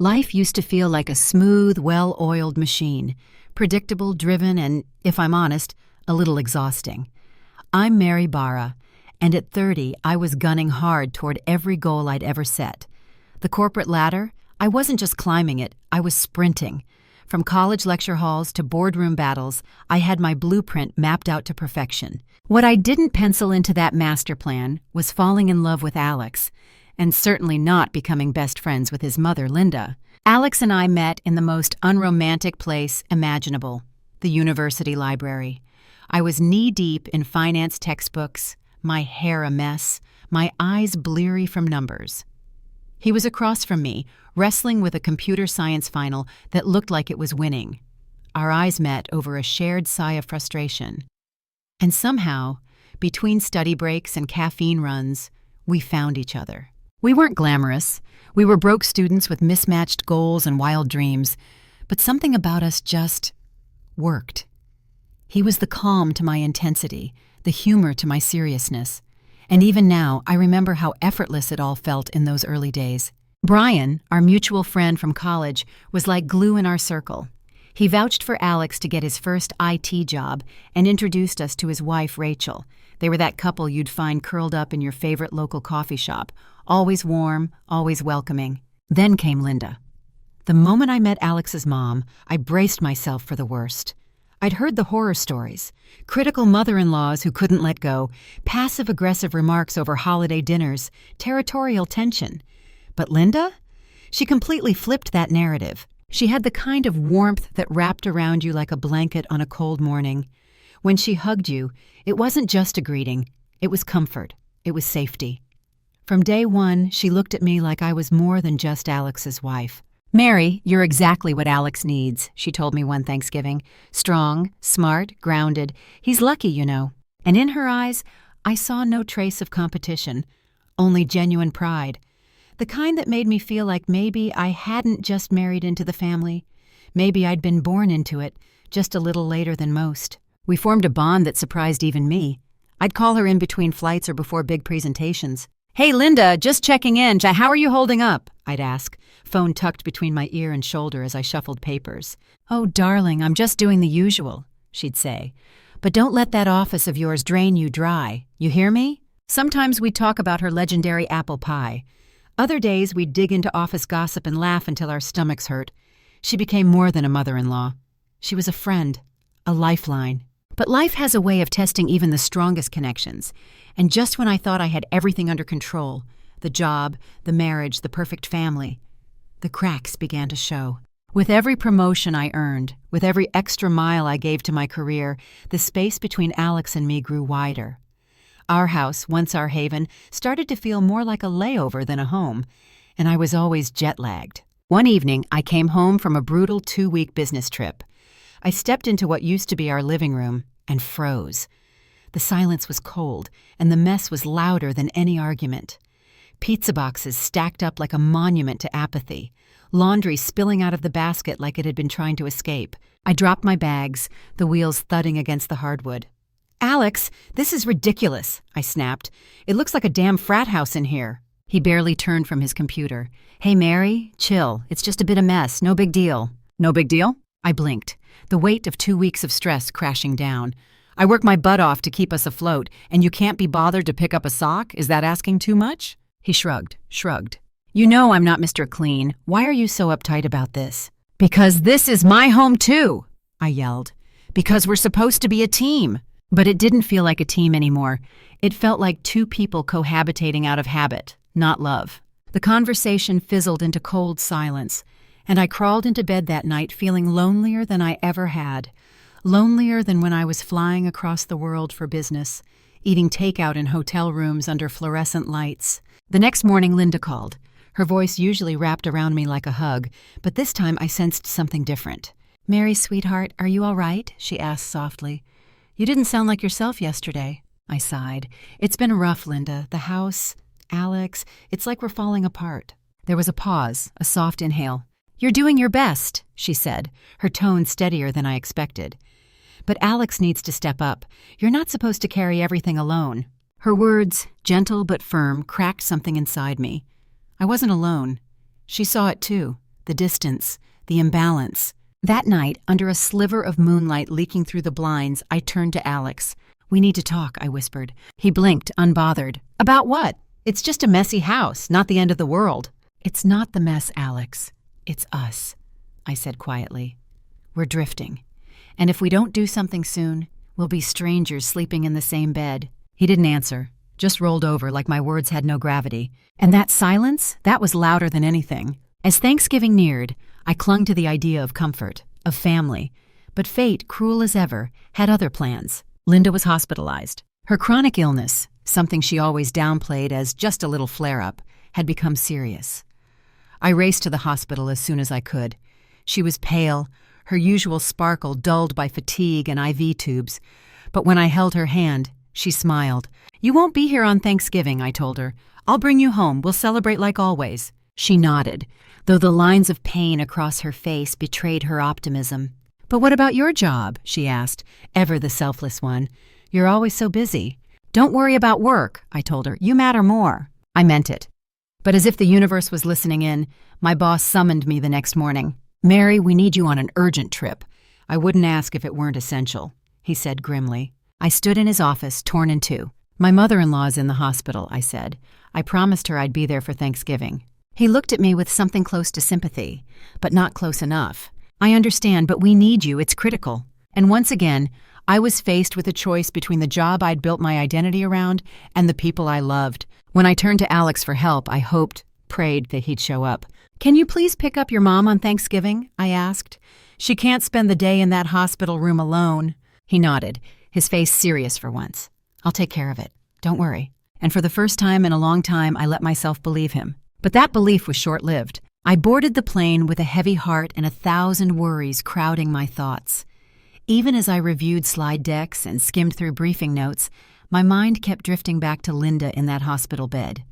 Life used to feel like a smooth, well-oiled machine, predictable, driven, and, if I'm honest, a little exhausting. I'm Mary Barra, and at 30, I was gunning hard toward every goal I'd ever set. The corporate ladder, I wasn't just climbing it, I was sprinting. From college lecture halls to boardroom battles, I had my blueprint mapped out to perfection. What I didn't pencil into that master plan was falling in love with Alex, and certainly not becoming best friends with his mother, Linda. Alex and I met in the most unromantic place imaginable, the university library. I was knee-deep in finance textbooks, my hair a mess, my eyes bleary from numbers. He was across from me, wrestling with a computer science final that looked like it was winning. Our eyes met over a shared sigh of frustration. And somehow, between study breaks and caffeine runs, we found each other. We weren't glamorous. We were broke students with mismatched goals and wild dreams, but something about us just worked. He was the calm to my intensity, the humor to my seriousness. And even now, I remember how effortless it all felt in those early days. Brian, our mutual friend from college, was like glue in our circle. He vouched for Alex to get his first IT job and introduced us to his wife, Rachel. They were that couple you'd find curled up in your favorite local coffee shop, always warm, always welcoming. Then came Linda. The moment I met Alex's mom, I braced myself for the worst. I'd heard the horror stories, critical mother-in-laws who couldn't let go, passive-aggressive remarks over holiday dinners, territorial tension. But Linda? She completely flipped that narrative. She had the kind of warmth that wrapped around you like a blanket on a cold morning. When she hugged you, it wasn't just a greeting. It was comfort. It was safety. From day one, she looked at me like I was more than just Alex's wife. "Mary, you're exactly what Alex needs," she told me one Thanksgiving. "Strong, smart, grounded. He's lucky, you know." And in her eyes, I saw no trace of competition, only genuine pride. The kind that made me feel like maybe I hadn't just married into the family. Maybe I'd been born into it, just a little later than most. We formed a bond that surprised even me. I'd call her in between flights or before big presentations. "Hey, Linda, just checking in. How are you holding up?" I'd ask, phone tucked between my ear and shoulder as I shuffled papers. "Oh, darling, I'm just doing the usual," she'd say. "But don't let that office of yours drain you dry. You hear me?" Sometimes we'd talk about her legendary apple pie. Other days we'd dig into office gossip and laugh until our stomachs hurt. She became more than a mother-in-law. She was a friend, a lifeline. But life has a way of testing even the strongest connections. And just when I thought I had everything under control, the job, the marriage, the perfect family, the cracks began to show. With every promotion I earned, with every extra mile I gave to my career, the space between Alex and me grew wider. Our house, once our haven, started to feel more like a layover than a home, and I was always jet-lagged. One evening, I came home from a brutal 2-week business trip. I stepped into what used to be our living room and froze. The silence was cold, and the mess was louder than any argument. Pizza boxes stacked up like a monument to apathy, laundry spilling out of the basket like it had been trying to escape. I dropped my bags, the wheels thudding against the hardwood. "Alex, this is ridiculous," I snapped. "It looks like a damn frat house in here." He barely turned from his computer. "Hey, Mary, chill. It's just a bit of mess. No big deal." "No big deal?" I blinked, the weight of 2 weeks of stress crashing down. "I work my butt off to keep us afloat, and you can't be bothered to pick up a sock? Is that asking too much?" He shrugged. "You know I'm not Mr. Clean. Why are you so uptight about this?" "Because this is my home too," I yelled. "Because we're supposed to be a team." But it didn't feel like a team anymore. It felt like two people cohabitating out of habit, not love. The conversation fizzled into cold silence, and I crawled into bed that night feeling lonelier than I ever had. Lonelier than when I was flying across the world for business, eating takeout in hotel rooms under fluorescent lights. The next morning, Linda called. Her voice usually wrapped around me like a hug, but this time I sensed something different. "Mary, sweetheart, are you all right?" she asked softly. "You didn't sound like yourself yesterday." I sighed. "It's been rough, Linda. The house, Alex, it's like we're falling apart." There was a pause, a soft inhale. "You're doing your best," she said, her tone steadier than I expected. "But Alex needs to step up. You're not supposed to carry everything alone." Her words, gentle but firm, cracked something inside me. I wasn't alone. She saw it too. the distance, the imbalance. That night, under a sliver of moonlight leaking through the blinds, I turned to Alex. "We need to talk," I whispered. He blinked, unbothered. "About what? It's just a messy house, not the end of the world." "It's not the mess, Alex. It's us," I said quietly. "We're drifting. And if we don't do something soon, we'll be strangers sleeping in the same bed." He didn't answer, just rolled over like my words had no gravity. And that silence, that was louder than anything. As Thanksgiving neared, I clung to the idea of comfort, of family. But fate, cruel as ever, had other plans. Linda was hospitalized. Her chronic illness, something she always downplayed as just a little flare-up, had become serious. I raced to the hospital as soon as I could. She was pale, her usual sparkle dulled by fatigue and IV tubes. But when I held her hand, she smiled. "You won't be here on Thanksgiving," I told her. "I'll bring you home. We'll celebrate like always." She nodded, though the lines of pain across her face betrayed her optimism. "But what about your job?" she asked, ever the selfless one. "You're always so busy." "Don't worry about work," I told her. "You matter more." I meant it. But as if the universe was listening in, my boss summoned me the next morning. "Mary, we need you on an urgent trip." "I wouldn't ask if it weren't essential," he said grimly. I stood in his office, torn in two. "My mother-in-law's in the hospital," I said. "I promised her I'd be there for Thanksgiving." He looked at me with something close to sympathy, but not close enough. "I understand, but we need you. It's critical." And once again, I was faced with a choice between the job I'd built my identity around and the people I loved. When I turned to Alex for help, I hoped, prayed that he'd show up. "Can you please pick up your mom on Thanksgiving?" I asked. "She can't spend the day in that hospital room alone." He nodded, his face serious for once. "I'll take care of it. Don't worry." And for the first time in a long time, I let myself believe him. But that belief was short-lived. I boarded the plane with a heavy heart and 1,000 worries crowding my thoughts. Even as I reviewed slide decks and skimmed through briefing notes, my mind kept drifting back to Linda in that hospital bed.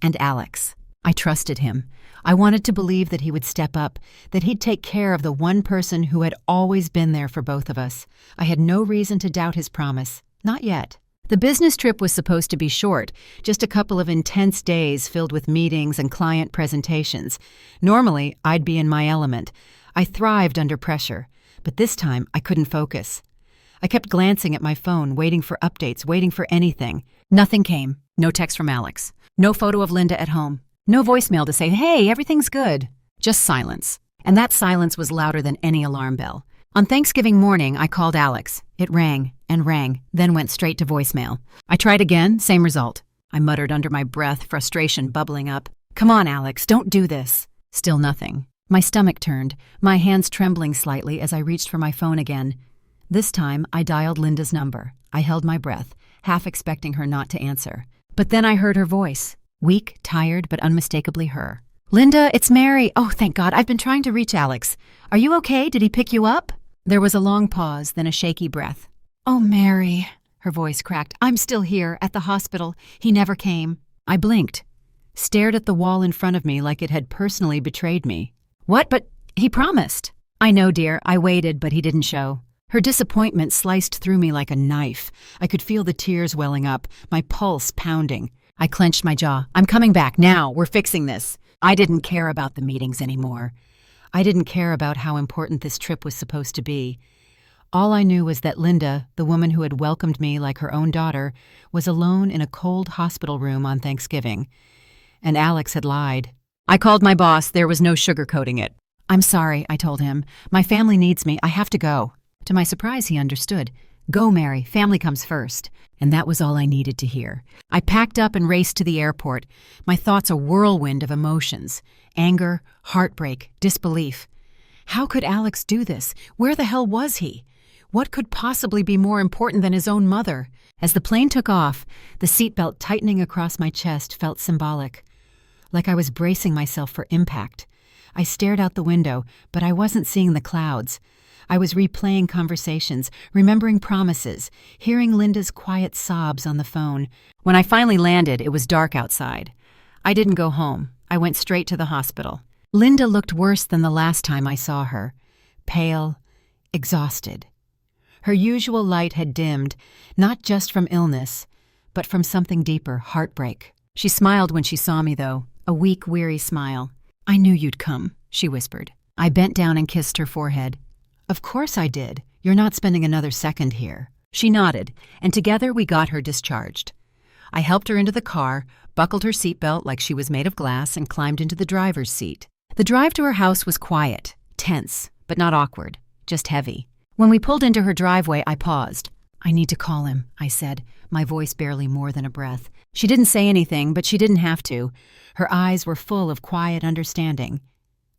And Alex. I trusted him. I wanted to believe that he would step up, that he'd take care of the one person who had always been there for both of us. I had no reason to doubt his promise. Not yet. The business trip was supposed to be short, just a couple of intense days filled with meetings and client presentations. Normally, I'd be in my element. I thrived under pressure, but this time I couldn't focus. I kept glancing at my phone, waiting for updates, waiting for anything. Nothing came. No text from Alex. No photo of Linda at home. No voicemail to say, "Hey, everything's good." Just silence. And that silence was louder than any alarm bell. On Thanksgiving morning, I called Alex. It rang and rang, then went straight to voicemail. I tried again, same result. I muttered under my breath, frustration bubbling up. "Come on, Alex, don't do this." Still nothing. My stomach turned, my hands trembling slightly as I reached for my phone again. This time, I dialed Linda's number. I held my breath, half expecting her not to answer. But then I heard her voice. Weak, tired, but unmistakably her. "Linda, it's Mary. Oh, thank God, I've been trying to reach Alex. Are you okay? Did he pick you up?" There was a long pause, then a shaky breath. "Oh, Mary," her voice cracked. "I'm still here, at the hospital. He never came." I blinked, stared at the wall in front of me like it had personally betrayed me. "What? But he promised." "I know, dear. I waited, but he didn't show." Her disappointment sliced through me like a knife. I could feel the tears welling up, my pulse pounding. I clenched my jaw. "I'm coming back now. We're fixing this." I didn't care about the meetings anymore. I didn't care about how important this trip was supposed to be. All I knew was that Linda, the woman who had welcomed me like her own daughter, was alone in a cold hospital room on Thanksgiving. And Alex had lied. I called my boss. There was no sugarcoating it. "I'm sorry," I told him. "My family needs me. I have to go." To my surprise, he understood. "Go, Mary. Family comes first." And that was all I needed to hear. I packed up and raced to the airport, my thoughts a whirlwind of emotions. Anger, heartbreak, disbelief. How could Alex do this? Where the hell was he? What could possibly be more important than his own mother? As the plane took off, the seatbelt tightening across my chest felt symbolic, like I was bracing myself for impact. I stared out the window, but I wasn't seeing the clouds. I was replaying conversations, remembering promises, hearing Linda's quiet sobs on the phone. When I finally landed, it was dark outside. I didn't go home. I went straight to the hospital. Linda looked worse than the last time I saw her. Pale, exhausted. Her usual light had dimmed, not just from illness, but from something deeper, heartbreak. She smiled when she saw me, though, a weak, weary smile. "I knew you'd come," she whispered. I bent down and kissed her forehead. Of course I did. You're not spending another second here. She nodded, and together we got her discharged. I helped her into the car, buckled her seatbelt like she was made of glass, and climbed into the driver's seat. The drive to her house was quiet, tense, but not awkward, just heavy. When we pulled into her driveway, I paused. I need to call him, I said, my voice barely more than a breath. She didn't say anything, but she didn't have to. Her eyes were full of quiet understanding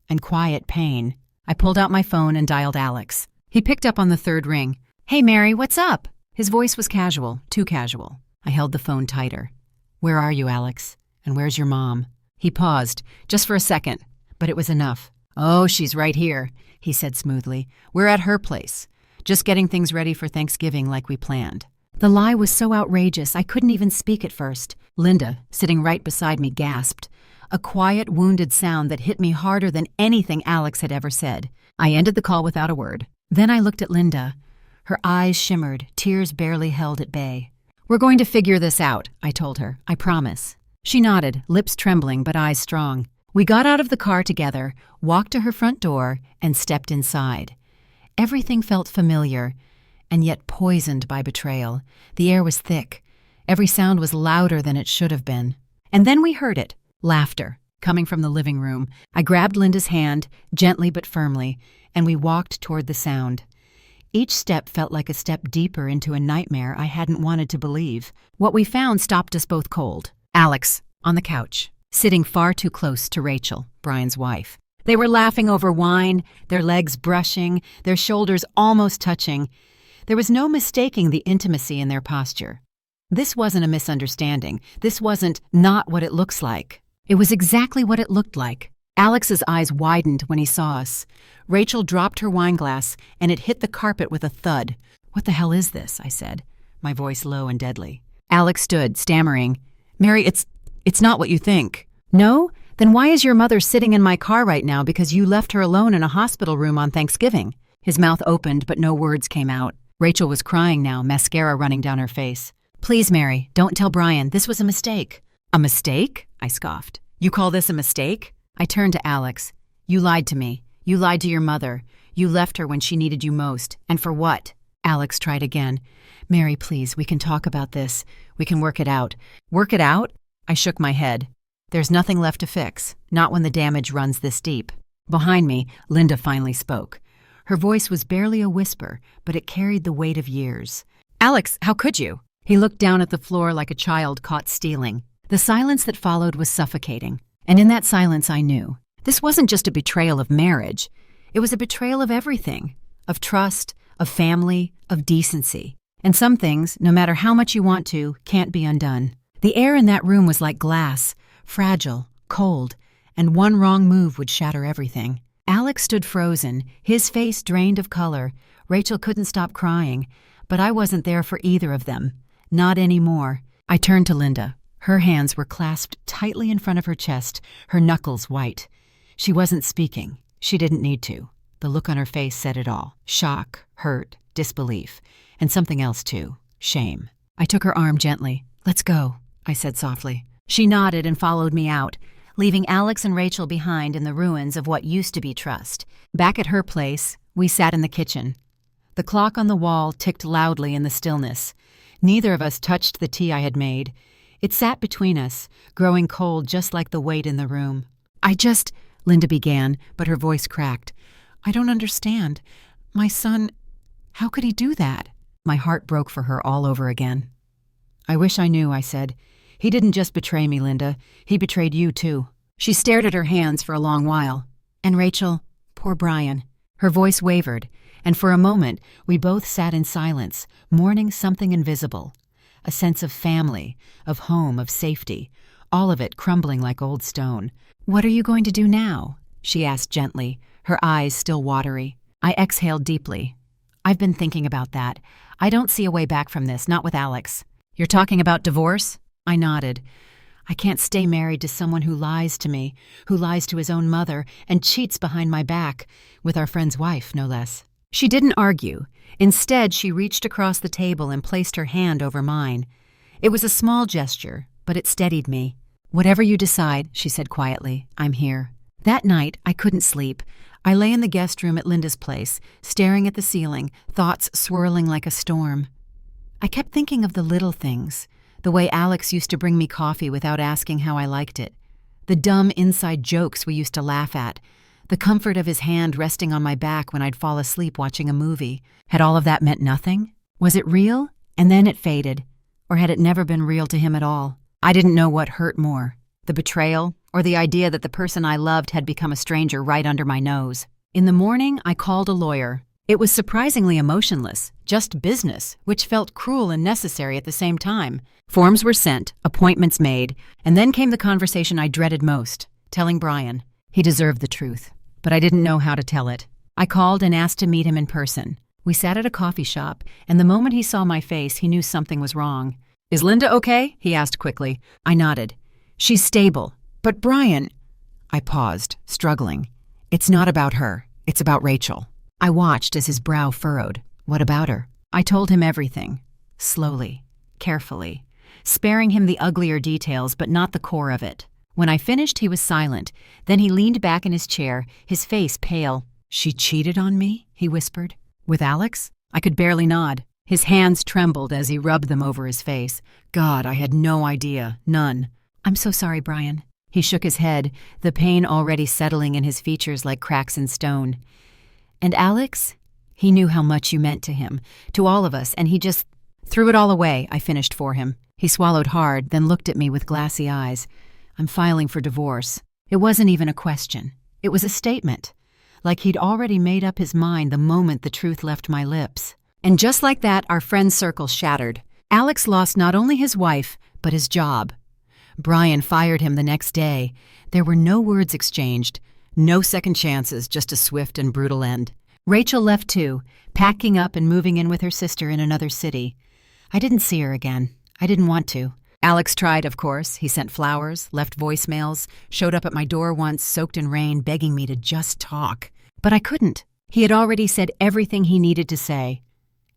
and quiet pain. I pulled out my phone and dialed Alex. He picked up on the third ring. Hey, Mary, what's up? His voice was casual, too casual. I held the phone tighter. Where are you, Alex? And where's your mom? He paused, just for a second, but it was enough. Oh, she's right here, he said smoothly. We're at her place, just getting things ready for Thanksgiving like we planned. The lie was so outrageous I couldn't even speak at first. Linda, sitting right beside me, gasped. A quiet, wounded sound that hit me harder than anything Alex had ever said. I ended the call without a word. Then I looked at Linda. Her eyes shimmered, tears barely held at bay. We're going to figure this out, I told her. I promise. She nodded, lips trembling but eyes strong. We got out of the car together, walked to her front door, and stepped inside. Everything felt familiar, and yet poisoned by betrayal. The air was thick. Every sound was louder than it should have been. And then we heard it. Laughter, coming from the living room. I grabbed Linda's hand, gently but firmly, and we walked toward the sound. Each step felt like a step deeper into a nightmare I hadn't wanted to believe. What we found stopped us both cold. Alex, on the couch, sitting far too close to Rachel, Brian's wife. They were laughing over wine, their legs brushing, their shoulders almost touching. There was no mistaking the intimacy in their posture. This wasn't a misunderstanding. This wasn't not what it looks like. It was exactly what it looked like. Alex's eyes widened when he saw us. Rachel dropped her wine glass, and it hit the carpet with a thud. What the hell is this? I said, my voice low and deadly. Alex stood, stammering. Mary, it's not what you think. No? Then why is your mother sitting in my car right now because you left her alone in a hospital room on Thanksgiving? His mouth opened, but no words came out. Rachel was crying now, mascara running down her face. Please, Mary, don't tell Brian. This was a mistake. A mistake? I scoffed. You call this a mistake? I turned to Alex. You lied to me. You lied to your mother. You left her when she needed you most. And for what? Alex tried again. Mary, please, we can talk about this. We can work it out. Work it out? I shook my head. There's nothing left to fix, not when the damage runs this deep. Behind me, Linda finally spoke. Her voice was barely a whisper, but it carried the weight of years. Alex, how could you? He looked down at the floor like a child caught stealing. The silence that followed was suffocating. And in that silence I knew. This wasn't just a betrayal of marriage. It was a betrayal of everything. Of trust, of family, of decency. And some things, no matter how much you want to, can't be undone. The air in that room was like glass, fragile, cold, and one wrong move would shatter everything. Alex stood frozen, his face drained of color. Rachel couldn't stop crying, but I wasn't there for either of them. Not anymore. I turned to Linda. Her hands were clasped tightly in front of her chest, her knuckles white. She wasn't speaking. She didn't need to. The look on her face said it all. Shock, hurt, disbelief, and something else too. Shame. I took her arm gently. Let's go, I said softly. She nodded and followed me out, leaving Alex and Rachel behind in the ruins of what used to be trust. Back at her place, we sat in the kitchen. The clock on the wall ticked loudly in the stillness. Neither of us touched the tea I had made. It sat between us, growing cold just like the weight in the room. Linda began, but her voice cracked. I don't understand. My son, how could he do that? My heart broke for her all over again. I wish I knew, I said. He didn't just betray me, Linda. He betrayed you, too. She stared at her hands for a long while. And Rachel, poor Brian. Her voice wavered, and for a moment we both sat in silence, mourning something invisible. A sense of family, of home, of safety, all of it crumbling like old stone. What are you going to do now? She asked gently, her eyes still watery. I exhaled deeply. I've been thinking about that. I don't see a way back from this, not with Alex. You're talking about divorce? I nodded. I can't stay married to someone who lies to me, who lies to his own mother, and cheats behind my back, with our friend's wife, no less. She didn't argue. Instead, she reached across the table and placed her hand over mine. It was a small gesture, but it steadied me. Whatever you decide, she said quietly, I'm here. That night, I couldn't sleep. I lay in the guest room at Linda's place, staring at the ceiling, thoughts swirling like a storm. I kept thinking of the little things, the way Alex used to bring me coffee without asking how I liked it, the dumb inside jokes we used to laugh at, the comfort of his hand resting on my back when I'd fall asleep watching a movie. Had all of that meant nothing? Was it real? And then it faded. Or had it never been real to him at all? I didn't know what hurt more, the betrayal, or the idea that the person I loved had become a stranger right under my nose. In the morning, I called a lawyer. It was surprisingly emotionless, just business, which felt cruel and necessary at the same time. Forms were sent, appointments made, and then came the conversation I dreaded most, telling Brian. He deserved the truth, but I didn't know how to tell it. I called and asked to meet him in person. We sat at a coffee shop, and the moment he saw my face, he knew something was wrong. "Is Linda okay?" he asked quickly. I nodded. "She's stable. But Brian—" I paused, struggling. "It's not about her. It's about Rachel." I watched as his brow furrowed. "What about her?" I told him everything. Slowly, carefully, sparing him the uglier details but not the core of it. When I finished, he was silent. Then he leaned back in his chair, his face pale. "She cheated on me?" he whispered. "With Alex?" I could barely nod. His hands trembled as he rubbed them over his face. God, I had no idea. None. "I'm so sorry, Brian." He shook his head, the pain already settling in his features like cracks in stone. "And Alex? He knew how much you meant to him, to all of us, and he just threw it all away," I finished for him. He swallowed hard, then looked at me with glassy eyes. "I'm filing for divorce." It wasn't even a question. It was a statement. Like he'd already made up his mind the moment the truth left my lips. And just like that, our friend's circle shattered. Alex lost not only his wife, but his job. Brian fired him the next day. There were no words exchanged. No second chances, just a swift and brutal end. Rachel left too, packing up and moving in with her sister in another city. I didn't see her again. I didn't want to. Alex tried, of course. He sent flowers, left voicemails, showed up at my door once, soaked in rain, begging me to just talk. But I couldn't. He had already said everything he needed to say.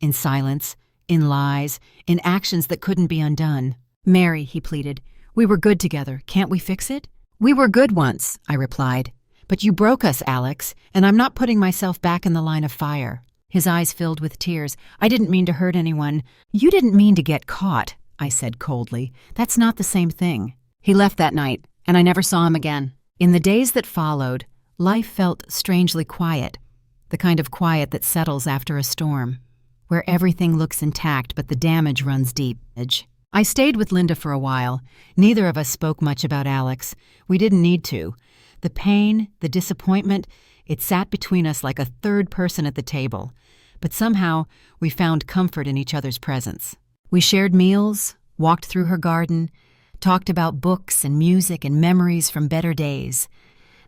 In silence, in lies, in actions that couldn't be undone. "Mary," he pleaded, "we were good together. Can't we fix it?" "We were good once," I replied. "But you broke us, Alex, and I'm not putting myself back in the line of fire." His eyes filled with tears. "I didn't mean to hurt anyone." "You didn't mean to get caught," I said coldly. "That's not the same thing." He left that night, and I never saw him again. In the days that followed, life felt strangely quiet, the kind of quiet that settles after a storm, where everything looks intact but the damage runs deep. I stayed with Linda for a while. Neither of us spoke much about Alex. We didn't need to. The pain, the disappointment, it sat between us like a third person at the table. But somehow, we found comfort in each other's presence. We shared meals, walked through her garden, talked about books and music and memories from better days.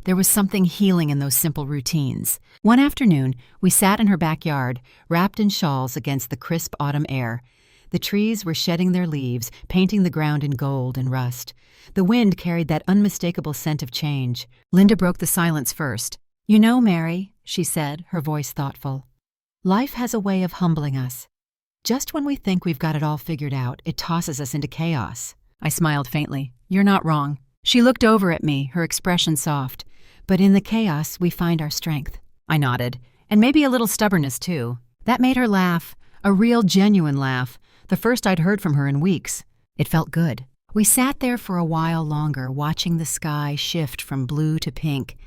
There was something healing in those simple routines. One afternoon, we sat in her backyard, wrapped in shawls against the crisp autumn air. The trees were shedding their leaves, painting the ground in gold and rust. The wind carried that unmistakable scent of change. Linda broke the silence first. "You know, Mary," she said, her voice thoughtful, "life has a way of humbling us. Just when we think we've got it all figured out, it tosses us into chaos." I smiled faintly. "You're not wrong." She looked over at me, her expression soft. "But in the chaos, we find our strength." I nodded. "And maybe a little stubbornness, too." That made her laugh. A real, genuine laugh. The first I'd heard from her in weeks. It felt good. We sat there for a while longer, watching the sky shift from blue to pink.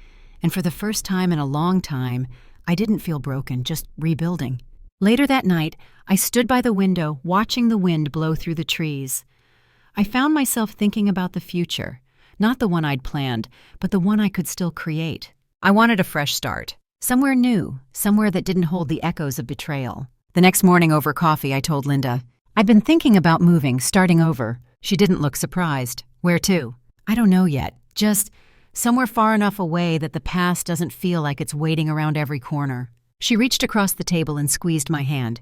And for the first time in a long time, I didn't feel broken, just rebuilding. Later that night, I stood by the window, watching the wind blow through the trees. I found myself thinking about the future. Not the one I'd planned, but the one I could still create. I wanted a fresh start. Somewhere new, somewhere that didn't hold the echoes of betrayal. The next morning over coffee, I told Linda, "I've been thinking about moving, starting over." She didn't look surprised. "Where to?" "I don't know yet. Just somewhere far enough away that the past doesn't feel like it's waiting around every corner." She reached across the table and squeezed my hand.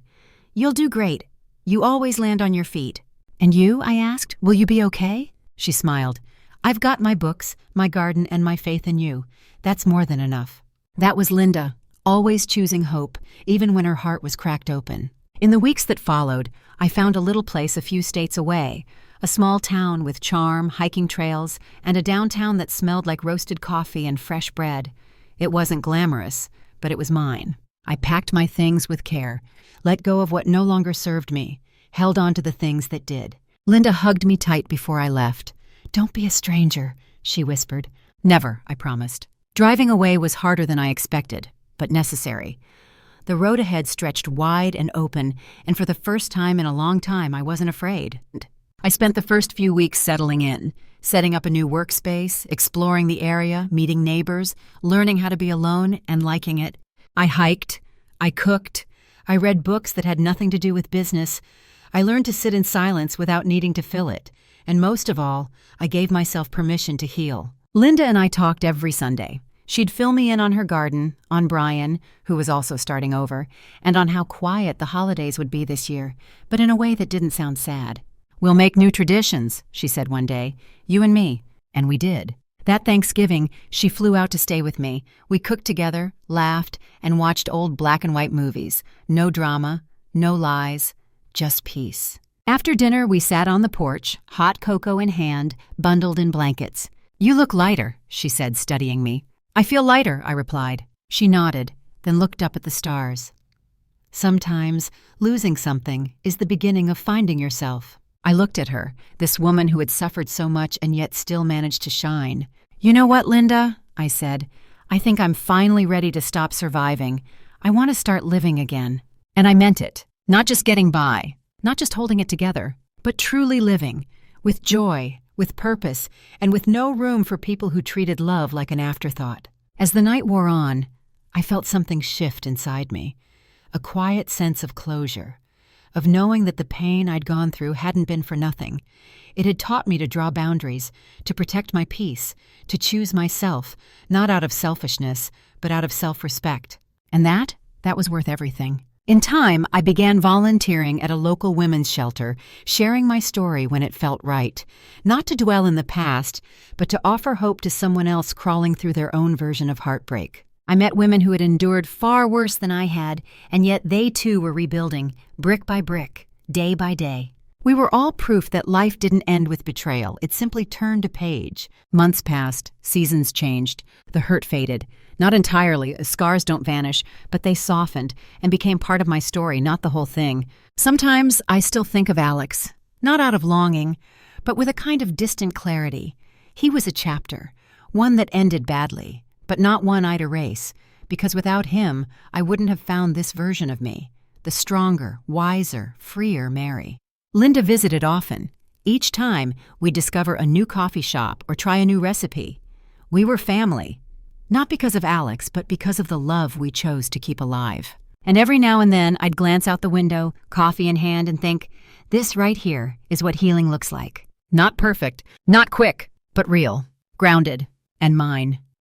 "You'll do great. You always land on your feet." "And you?" I asked. "Will you be okay?" She smiled. "I've got my books, my garden, and my faith in you. That's more than enough." That was Linda, always choosing hope, even when her heart was cracked open. In the weeks that followed, I found a little place a few states away, a small town with charm, hiking trails, and a downtown that smelled like roasted coffee and fresh bread. It wasn't glamorous, but it was mine. I packed my things with care, let go of what no longer served me, held on to the things that did. Linda hugged me tight before I left. "Don't be a stranger," she whispered. "Never," I promised. Driving away was harder than I expected, but necessary. The road ahead stretched wide and open, and for the first time in a long time, I wasn't afraid. I spent the first few weeks settling in, setting up a new workspace, exploring the area, meeting neighbors, learning how to be alone, and liking it. I hiked, I cooked, I read books that had nothing to do with business. I learned to sit in silence without needing to fill it, and most of all, I gave myself permission to heal. Linda and I talked every Sunday. She'd fill me in on her garden, on Brian, who was also starting over, and on how quiet the holidays would be this year, but in a way that didn't sound sad. "We'll make new traditions," she said one day, "you and me." And we did. That Thanksgiving, she flew out to stay with me. We cooked together, laughed, and watched old black and white movies. No drama, no lies, just peace. After dinner, we sat on the porch, hot cocoa in hand, bundled in blankets. "You look lighter," she said, studying me. "I feel lighter," I replied. She nodded, then looked up at the stars. Sometimes, losing something is the beginning of finding yourself. I looked at her, this woman who had suffered so much and yet still managed to shine. "You know what, Linda?" I said. "I think I'm finally ready to stop surviving. I want to start living again." And I meant it. Not just getting by, not just holding it together, but truly living, with joy, with purpose, and with no room for people who treated love like an afterthought. As the night wore on, I felt something shift inside me, a quiet sense of closure, of knowing that the pain I'd gone through hadn't been for nothing. It had taught me to draw boundaries, to protect my peace, to choose myself, not out of selfishness, but out of self-respect. And that was worth everything. In time, I began volunteering at a local women's shelter, sharing my story when it felt right. Not to dwell in the past, but to offer hope to someone else crawling through their own version of heartbreak. I met women who had endured far worse than I had, and yet they too were rebuilding, brick by brick, day by day. We were all proof that life didn't end with betrayal. It simply turned a page. Months passed, seasons changed, the hurt faded. Not entirely, scars don't vanish, but they softened and became part of my story, not the whole thing. Sometimes I still think of Alex, not out of longing, but with a kind of distant clarity. He was a chapter, one that ended badly, but not one I'd erase, because without him, I wouldn't have found this version of me, the stronger, wiser, freer Mary. Linda visited often. Each time, we'd discover a new coffee shop or try a new recipe. We were family. Not because of Alex, but because of the love we chose to keep alive. And every now and then, I'd glance out the window, coffee in hand, and think, this right here is what healing looks like. Not perfect, not quick, but real, grounded, and mine.